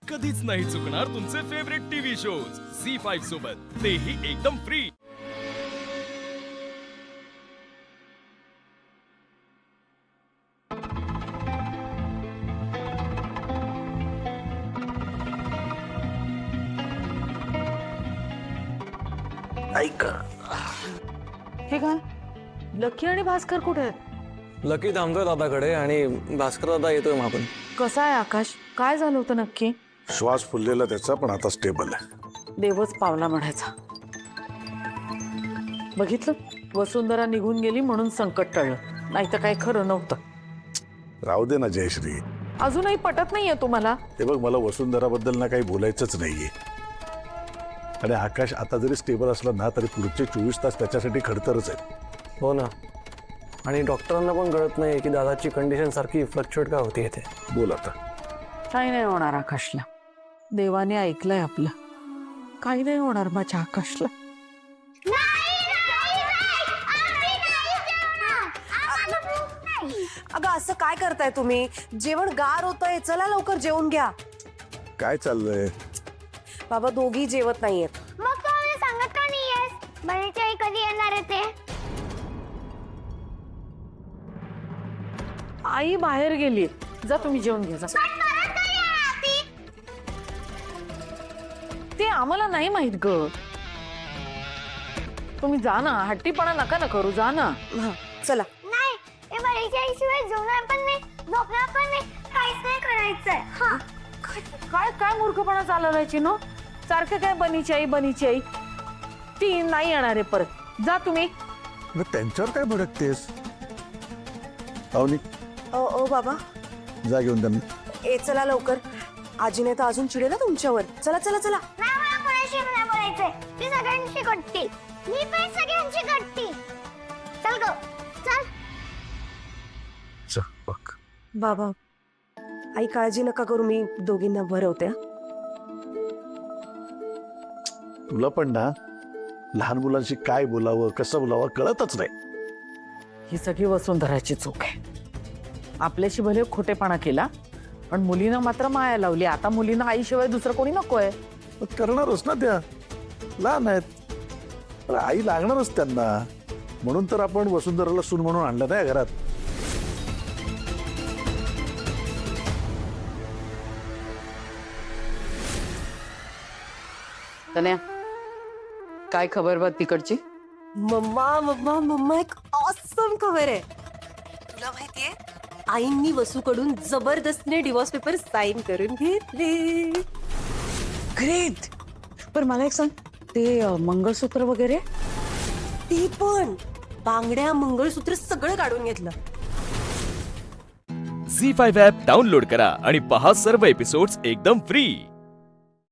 कधीच नाही चुकणार तुमचे फेवरेट टीव्ही शोज झी5 सोबत, तेही एकदम फ्री। ऐका, हे काय लकी आणि भास्कर कुठे आहेत? लकी थांबतोय दादाकडे आणि भास्कर दादा येतोय मागून। कसा आहे आकाश? काय झालं होतं नक्की? श्वास फुललेला त्याचा, पण आता स्टेबल आहे। देवच पावला म्हणायचा। बघितलं, वसुंधरा निघून गेली म्हणून संकट टळलं, नाही तर काही खरं नव्हतं। राहू दे ना जयश्री, अजूनही पटत नाहीये तुम्हाला? हे बघ, मला वसुंधराबद्दल ना काही बोलायचंच नाहीये। आणि आकाश आता जरी स्टेबल असला ना तरी पुढचे 24 तास त्याच्यासाठी खडतरच आहे। हो ना, आणि डॉक्टरांना पण कळत नाही की दादाची कंडिशन सारखी फ्लक्च्युएट का होती येते। बोल आता। काही नाही होणार आकाशला, देवाने ऐकलंय आपलं। काही नाही होणार माझ्या आकाशला। अगं असं काय करताय तुम्ही? जेवण गार होतंय, चला लवकर जेवून घ्या। काय चाललंय? बाबा दोघी जेवत नाहीयेत। मग तू मला सांगत का नाहीयेस? बनीची आई कधी येणार आहे ते? आई बाहेर गेली, जा तुम्ही जेवून घ्या जा। ते आम्हाला नाही माहित ग, तुम्ही जा ना, हट्टीपणा नका ना करू, जा ना। हा चला। नाही, हे बनीची आई शिवाय जेवणार पण नाही, झोपणार पण नाही, काहीच नाही करायचंय। हा, काय काय मूर्खपणा चालवलाय चिनो? सारखं काय बनीची आई, ती नाही येणार आहे परत, जा तुम्ही। मग त्यांच्यावर काय भडकतेस? पाहुणी ओ बाबा, जा घेऊन त्यांना। ए चला लवकर, आजीने तर अजून चिडे ना तुमच्यावर। चला चला चला। नाही मला कोणाशी नाही बोलायचंय, ती सगळ्यांची गट्टी, मी पण सगळ्यांची गट्टी। चल गो, चल। चल बघ। बाबा आई काळजी नका करू, मी दोघींना भरवते। तुला पण ना लहान मुलांशी काय बोलावं, कसं बोलावं कळतच नाही। ही सगळी वसुंधराची चूक आहे। आपल्याशी भले खोटेपणा केला, पण मुलीनं मात्र माया लावली। आता मुलीनं आईशिवाय दुसरं कोणी नकोय। मग करणारच ना, त्या लहान आहेत, पण आई लागणारच त्यांना। म्हणून तर आपण वसुंधराला सून म्हणून आणलं नाही घरात। तन्या, काय खबर बा तिकडची? मम्मा मम्मा मम्मा, एक ऑसम खबर आहे। तुला माहितीये, आईंनी वसूकडून जबरदस्तीने डिवोर्स पेपर साईन करून घेतले। ग्रेट। पण मला एक सांग, ते मंगळसूत्र वगैरे? ती पण बांगड्या, मंगळसूत्र सगळं काढून घेतलं। झी5 ॲप डाउनलोड करा आणि पहा सर्व एपिसोड्स एकदम फ्री।